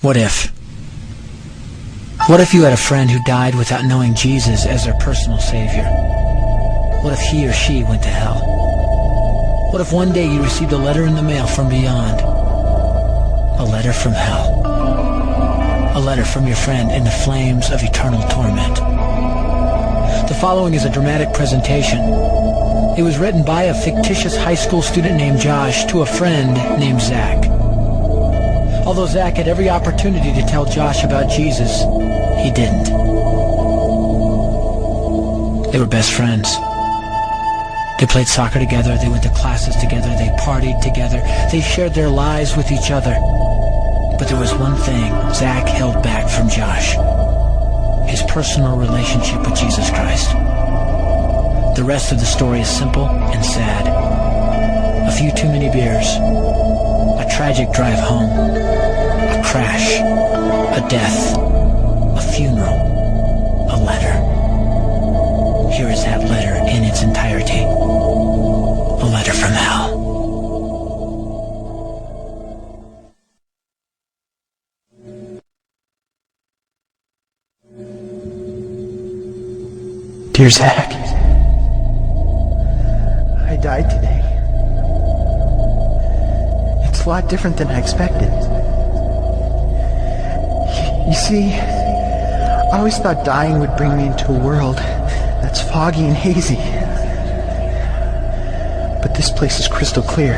What if? What if you had a friend who died without knowing Jesus as their personal Savior? What if he or she went to hell? What if one day you received a letter in the mail from beyond? A letter from hell. A letter from your friend in the flames of eternal torment. The following is a dramatic presentation. It was written by a fictitious high school student named Josh to a friend named Zach. Although Zach had every opportunity to tell Josh about Jesus, he didn't. They were best friends. They played soccer together, they went to classes together, they partied together, they shared their lives with each other. But there was one thing Zach held back from Josh: his personal relationship with Jesus Christ. The rest of the story is simple and sad. A few too many beers, a tragic drive home, a crash, a death, a funeral, a letter. Here is that letter in its entirety. A letter from hell. Dear Zach, I died today. It's a lot different than I expected. You see, I always thought dying would bring me into a world that's foggy and hazy. But this place is crystal clear.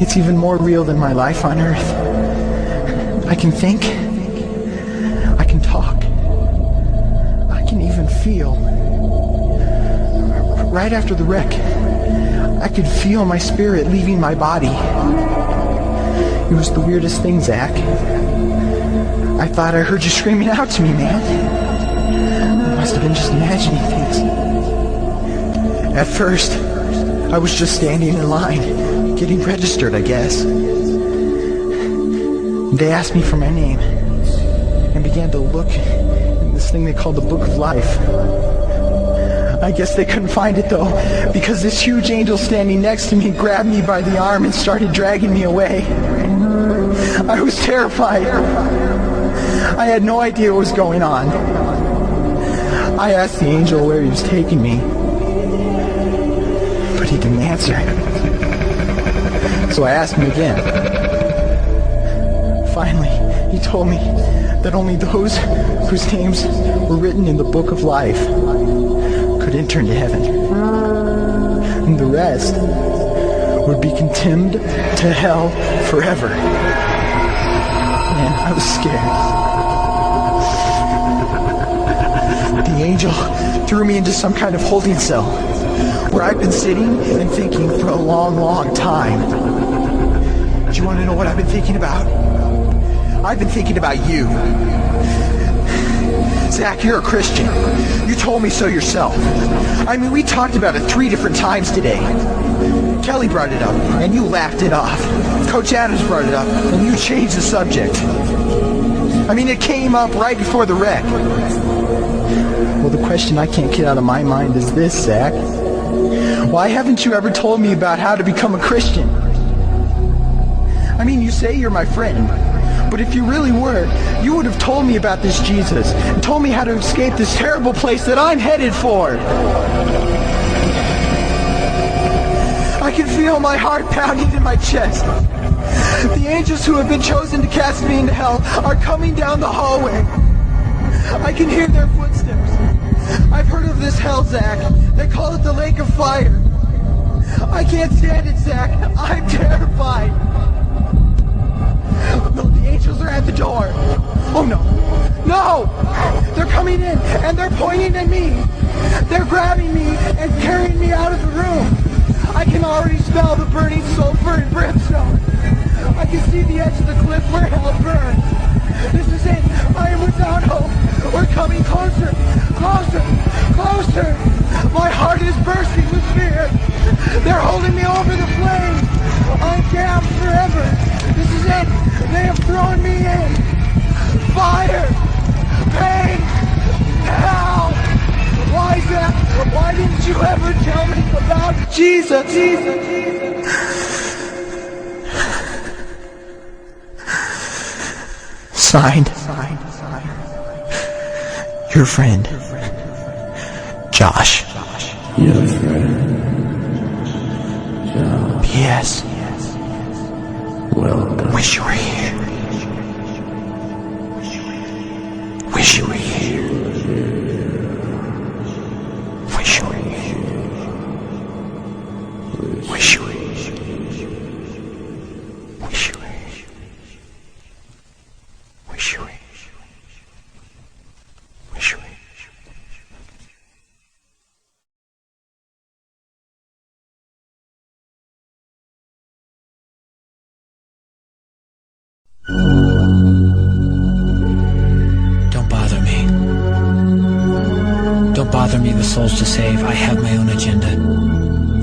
It's even more real than my life on Earth. I can think. I can talk. I can even feel. Right after the wreck, I could feel my spirit leaving my body. It was the weirdest thing, Zach. I thought I heard you screaming out to me, man. I must have been just imagining things. At first, I was just standing in line, getting registered, I guess. They asked me for my name and began to look in this thing they called the Book of Life. I guess they couldn't find it, though, because this huge angel standing next to me grabbed me by the arm and started dragging me away. I was terrified. I had no idea what was going on. I asked the angel where he was taking me, but he didn't answer. So I asked him again. Finally, he told me that only those whose names were written in the Book of Life could enter into heaven. And the rest would be condemned to hell forever. Man, I was scared. The angel threw me into some kind of holding cell where I've been sitting and thinking for a long, long time. Do you want to know what I've been thinking about? I've been thinking about you. Zach, you're a Christian. You told me so yourself. I mean, we talked about it 3 different times today. Kelly brought it up, and you laughed it off. Coach Adams brought it up, and you changed the subject. I mean, it came up right before the wreck. Well, the question I can't get out of my mind is this, Zach. Why haven't you ever told me about how to become a Christian? I mean, you say you're my friend, but if you really were, you would have told me about this Jesus and told me how to escape this terrible place that I'm headed for. I can feel my heart pounding in my chest. The angels who have been chosen to cast me into hell are coming down the hallway. I can hear their footsteps. I've heard of this hell, Zach. They call it the lake of fire. I can't stand it, Zach. I'm terrified. No, the angels are at the door. Oh no. No! They're coming in and they're pointing at me. They're grabbing me and carrying me out of the room. I can already smell the burning sulfur and brimstone. I can see the edge of the cliff where hell burns. This is it. I am without hope. We're coming closer, closer, closer. My heart is bursting with fear. They're holding me over the flames. I'm damned forever. This is it. They have thrown me in. Fire, pain, hell. Why, Zach? Why didn't you ever tell me about Jesus? Signed, your friend, Josh. Your friend, Josh. P.S. Welcome. Wish you were here. Wish you were here. Wish you were here. Wish you were here. Wish you were here. Wish you were here. Wish you were here. Don't bother me. Don't bother me with souls to save. I have my own agenda.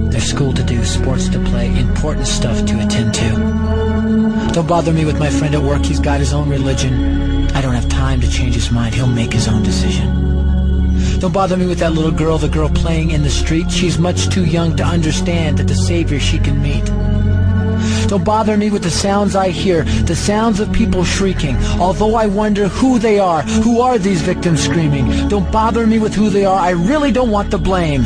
There's school to do, sports to play, important stuff to attend to. Don't bother me with my friend at work. He's got his own religion. I don't have time to change his mind. He'll make his own decision. Don't bother me with that little girl, the girl playing in the street. She's much too young to understand that the savior she can meet. Don't bother me with the sounds I hear, the sounds of people shrieking, although I wonder who they are. Who are these victims screaming? Don't bother me with who they are. I really don't want the blame.